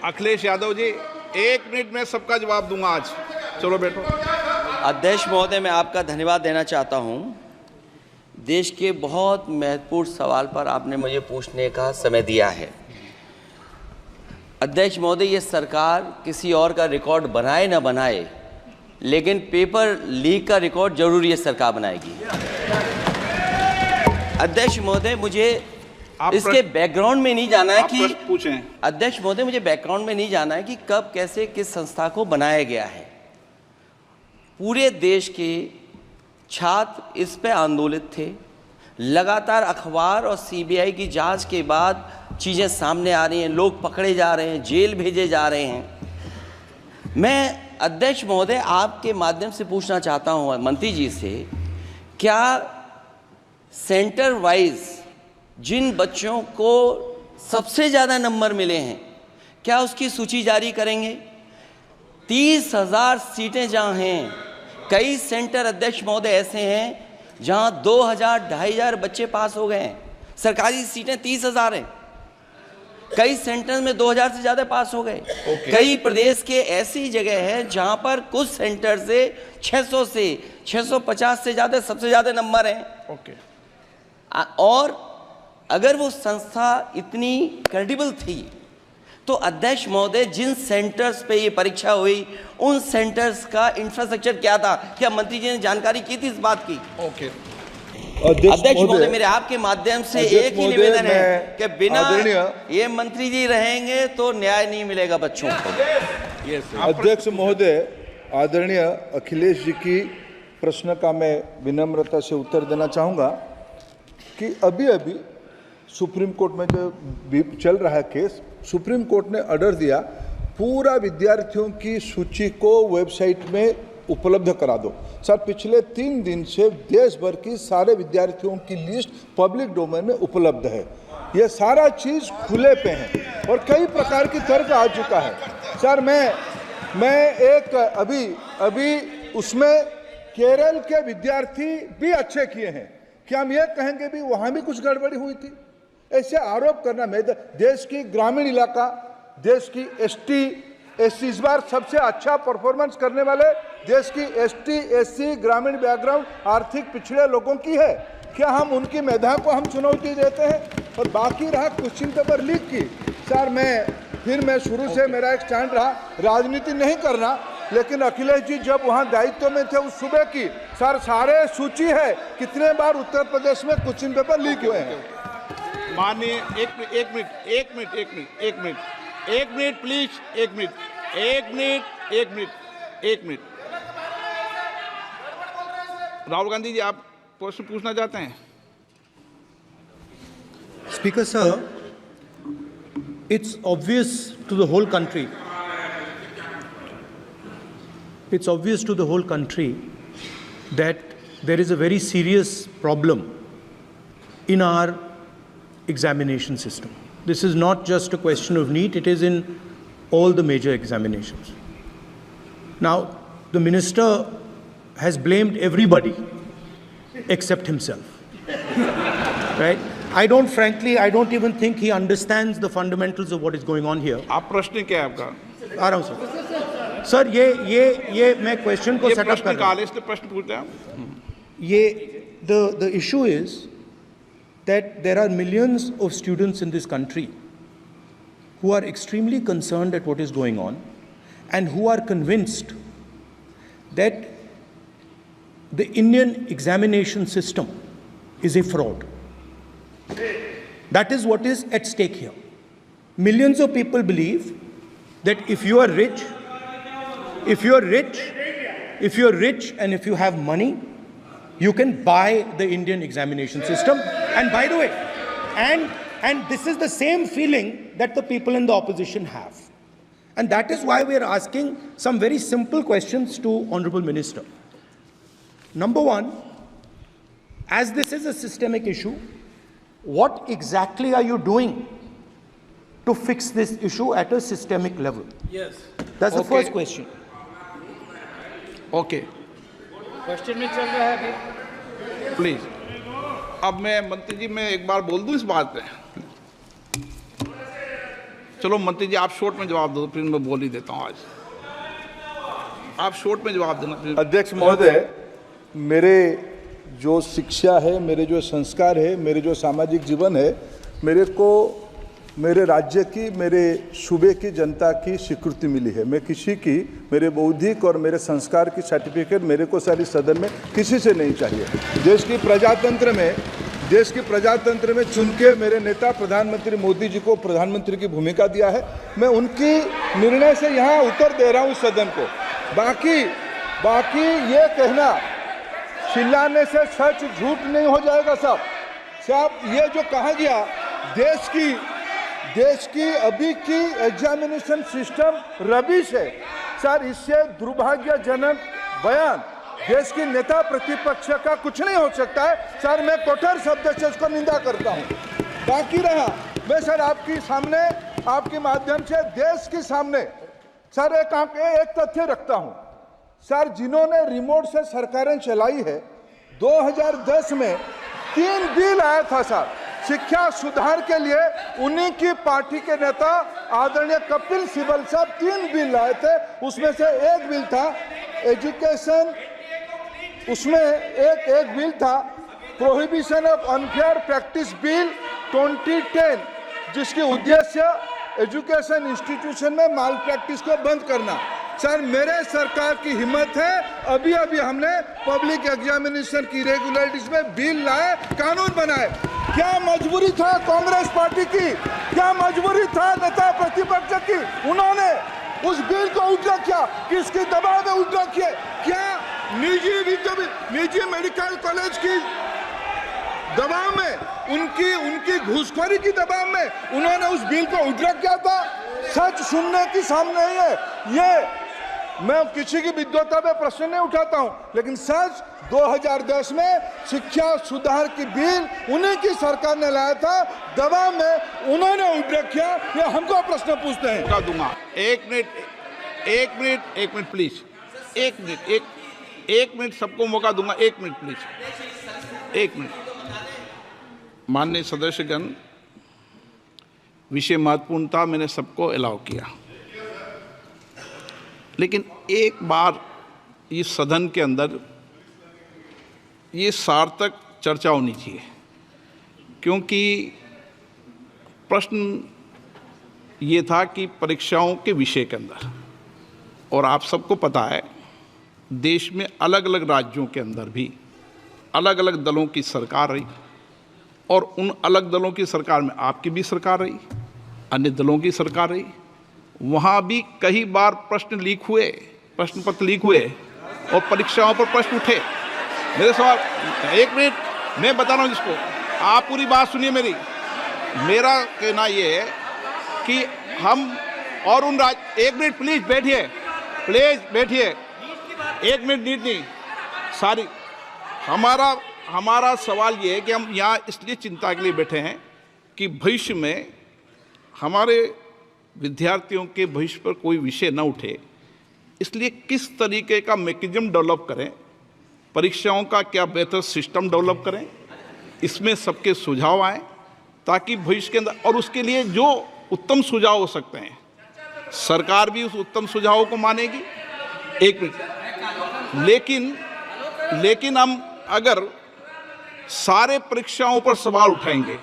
Akhilesh Yadav ji, 1 minute में सबका जवाब दूंगा आज। चलो बैठो। अध्यक्ष महोदय, मैं आपका धन्यवाद देना चाहता हूं। देश के बहुत महत्वपूर्ण सवाल पर आपने मुझे पूछने का समय दिया है। अध्यक्ष महोदय, ये सरकार किसी और का रिकॉर्ड बनाए ना बनाए, लेकिन पेपर लीक का रिकॉर्ड जरूर ये सरकार बनाएगी। अध्यक्ष महोदय, मुझे इसके बैकग्राउंड में नहीं जाना है कि पूछें। अध्यक्ष महोदय, मुझे बैकग्राउंड में नहीं जाना है कि कब कैसे किस संस्था को बनाया गया है। पूरे देश के छात्र इस पे आंदोलित थे। लगातार अखबार और सीबीआई की जांच के बाद चीज़ें सामने आ रही हैं, लोग पकड़े जा रहे हैं, जेल भेजे जा रहे हैं। मैं अध्यक्ष महोदय आपके माध्यम से पूछना चाहता हूं मंत्री जी से, क्या सेंटर वाइज जिन बच्चों को सबसे ज़्यादा नंबर मिले हैं, क्या उसकी सूची जारी करेंगे? 30,000 सीटें जहाँ हैं, कई सेंटर अध्यक्ष महोदय ऐसे हैं जहाँ 2,000-2,500 बच्चे पास हो गए हैं। सरकारी सीटें 30,000 हैं, कई सेंटर में 2,000 से ज़्यादा पास हो गए। कई प्रदेश के ऐसी जगह है जहाँ पर कुछ सेंटर से 600 से 650 से ज़्यादा सबसे ज़्यादा नंबर हैं। और अगर वो संस्था इतनी क्रेडिबल थी तो अध्यक्ष महोदय, जिन सेंटर्स पे ये परीक्षा हुई उन सेंटर्स का इंफ्रास्ट्रक्चर क्या था? क्या मंत्री जी ने जानकारी की थी इस बात की? अध्यक्ष महोदय, मेरे आपके माध्यम से एक ही निवेदन है कि बिना ये मंत्री जी रहेंगे तो न्याय नहीं मिलेगा बच्चों को। अध्यक्ष महोदय, आदरणीय अखिलेश जी की प्रश्न का मैं विनम्रता से उत्तर देना चाहूँगा कि अभी अभी सुप्रीम कोर्ट में जो चल रहा है केस, सुप्रीम कोर्ट ने ऑर्डर दिया पूरा विद्यार्थियों की सूची को वेबसाइट में उपलब्ध करा दो। सर, पिछले 3 दिन से देश भर की सारे विद्यार्थियों की लिस्ट पब्लिक डोमेन में उपलब्ध है। ये सारा चीज़ खुले पे है और कई प्रकार की तर्क आ चुका है। सर, मैं एक अभी उसमें केरल के विद्यार्थी भी अच्छे किए हैं, क्या हम ये कहेंगे भी वहाँ भी कुछ गड़बड़ी हुई थी? ऐसे आरोप करना, मैं देश की ग्रामीण इलाका, देश की एसटी एससी इस बार सबसे अच्छा परफॉर्मेंस करने वाले देश की एसटी एससी ग्रामीण बैकग्राउंड आर्थिक पिछड़े लोगों की है। क्या हम उनकी मेधा को हम चुनौती देते हैं? और बाकी रहा क्वेश्चन पेपर लीक की, सर मैं शुरू से मेरा एक स्टैंड रहा, राजनीति नहीं करना, लेकिन अखिलेश जी जब वहाँ दायित्व में थे उस सुबह की सर सारे सूची है कितने बार उत्तर प्रदेश में क्वेश्चन पेपर लीक हुए हैं। माननीय एक मिनट प्लीज, एक मिनट। राहुल गांधी जी, आप प्रश्न पूछना चाहते हैं? Speaker sir, it's obvious to the whole country. It's obvious to the whole country that there is a very serious problem in our examination system. This is not just a question of NEET, it is in all the major examinations. Now, the minister has blamed everybody except himself. Right? I don't even think he understands the fundamentals of what is going on here. आप प्रश्न क्या है आपका? आ रहा हूं sir. Sir, ये मैं question को सेटअप कर रहा हूं। इसलिए प्रश्न पूछते हैं। ये the issue is that there are millions of students in this country who are extremely concerned at what is going on and who are convinced that the Indian examination system is a fraud. That is what is at stake here. Millions of people believe that if you are rich and if you have money, you can buy the Indian examination system. And by the way, and this is the same feeling that the people in the opposition have. And that is why we are asking some very simple questions to Honorable Minister. Number one, as this is a systemic issue, what exactly are you doing to fix this issue at a systemic level? Yes. That's the first question. Okay, question में चल रहा है अभी। Please. अब मैं मंत्री जी, मैं एक बार बोल दूं इस बात पे। चलो मंत्री जी आप शॉर्ट में जवाब दो, फिर मैं बोल ही देता हूँ आज। आप शॉर्ट में जवाब देना फिर। अध्यक्ष महोदय, मेरे जो शिक्षा है, मेरे जो संस्कार है, मेरे जो सामाजिक जीवन है, मेरे को मेरे राज्य की, मेरे सूबे की जनता की स्वीकृति मिली है। मैं किसी की, मेरे बौद्धिक और मेरे संस्कार की सर्टिफिकेट मेरे को सारी सदन में किसी से नहीं चाहिए। देश की प्रजातंत्र में चुन के मेरे नेता प्रधानमंत्री मोदी जी को प्रधानमंत्री की भूमिका दिया है। मैं उनकी निर्णय से यहाँ उत्तर दे रहा हूँ सदन को। बाकी ये कहना चिल्लाने से सच झूठ नहीं हो जाएगा साहब। ये जो कहा गया देश की अभी की एग्जामिनेशन सिस्टम रबिश है सर, इससे दुर्भाग्यजनक बयान देश की नेता प्रतिपक्ष का कुछ नहीं हो सकता है सर। मैं कठोर शब्द से इसको निंदा करता हूं। बाकी रहा, मैं सर आपके सामने, आपके माध्यम से देश के सामने सर एक तथ्य रखता हूं सर। जिन्होंने रिमोट से सरकारें चलाई है, 2010 में 3 बिल आया था सर शिक्षा सुधार के लिए। उन्हीं की पार्टी के नेता आदरणीय कपिल सिब्बल साहब 3 बिल लाए थे। उसमें से एक बिल था एजुकेशन, उसमें एक बिल था prohibition of unfair practice bill 2010, जिसकी उद्देश्य एजुकेशन इंस्टीट्यूशन में माल प्रैक्टिस को बंद करना। सर मेरे सरकार की हिम्मत है, अभी हमने पब्लिक एग्जामिनेशन की रेगुलरिटीज में बिल लाए, कानून बनाए। क्या मजबूरी था कांग्रेस पार्टी की, क्या मजबूरी था नेता प्रतिपक्ष की? उन्होंने उस बिल को उल्टा किया, किसके दबाव में उल्टा किया? क्या निजी मेडिकल कॉलेज की दबाव में, उनकी घूसखोरी की दबाव में उन्होंने उस बिल को उल्टा किया था? सच सुनने की सामने ही है ये। मैं किसी की विद्वता पे प्रश्न नहीं उठाता हूं, लेकिन सच 2010 में शिक्षा सुधार की बिल उन्हीं की सरकार ने लाया था, दबाव में उन्होंने उल्टा किया। ये हमको प्रश्न पूछते हैं। मौका दूंगा, एक मिनट प्लीज, एक मिनट सबको मौका दूंगा, 1 मिनट प्लीज, 1 मिनट। माननीय सदस्यगण, विषय महत्वपूर्ण था, मैंने सबको अलाउ किया, लेकिन एक बार इस सदन के अंदर ये सार्थक चर्चा होनी चाहिए, क्योंकि प्रश्न ये था कि परीक्षाओं के विषय के अंदर, और आप सबको पता है देश में अलग अलग राज्यों के अंदर भी अलग अलग दलों की सरकार रही, और उन अलग दलों की सरकार में आपकी भी सरकार रही, अन्य दलों की सरकार रही। वहाँ भी कई बार प्रश्न लीक हुए, प्रश्न पत्र लीक हुए और परीक्षाओं पर प्रश्न उठे। मेरे सवाल, 1 मिनट मैं बता रहा हूँ जिसको, आप पूरी बात सुनिए मेरी। मेरा कहना ये है कि हम और उन 1 मिनट प्लीज बैठिए, 1 मिनट नीट नहीं सारी। हमारा सवाल ये है कि हम यहाँ इसलिए चिंता के लिए बैठे हैं कि भविष्य में हमारे विद्यार्थियों के भविष्य पर कोई विषय न उठे, इसलिए किस तरीके का मैकेनिज्म डेवलप करें, परीक्षाओं का क्या बेहतर सिस्टम डेवलप करें, इसमें सबके सुझाव आएँ ताकि भविष्य के अंदर, और उसके लिए जो उत्तम सुझाव हो सकते हैं सरकार भी उस उत्तम सुझावों को मानेगी। 1 मिनट, लेकिन हम अगर सारे परीक्षाओं पर सवाल उठाएंगे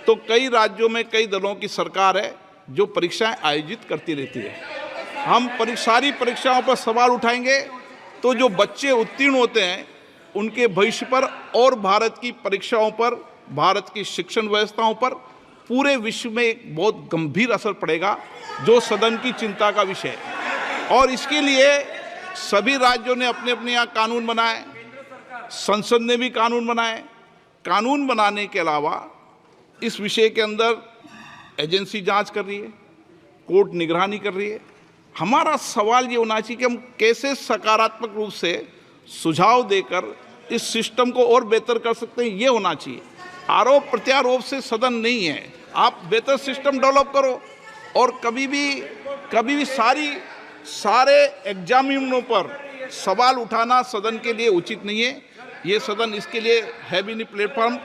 तो कई राज्यों में कई दलों की सरकार है जो परीक्षाएं आयोजित करती रहती है। हम सारी परीक्षाओं पर सवाल उठाएंगे तो जो बच्चे उत्तीर्ण होते हैं उनके भविष्य पर और भारत की परीक्षाओं पर, भारत की शिक्षण व्यवस्थाओं पर पूरे विश्व में एक बहुत गंभीर असर पड़ेगा, जो सदन की चिंता का विषय है। और इसके लिए सभी राज्यों ने अपने अपने यहाँ कानून बनाए, संसद ने भी कानून बनाए। कानून बनाने के अलावा इस विषय के अंदर एजेंसी जांच कर रही है, कोर्ट निगरानी कर रही है। हमारा सवाल ये होना चाहिए कि हम कैसे सकारात्मक रूप से सुझाव देकर इस सिस्टम को और बेहतर कर सकते हैं, ये होना चाहिए। आरोप प्रत्यारोप से सदन नहीं है, आप बेहतर सिस्टम डेवलप करो। और कभी भी सारे एग्जामिनरों पर सवाल उठाना सदन के लिए उचित नहीं है। ये सदन इसके लिए है भी नहीं प्लेटफॉर्म।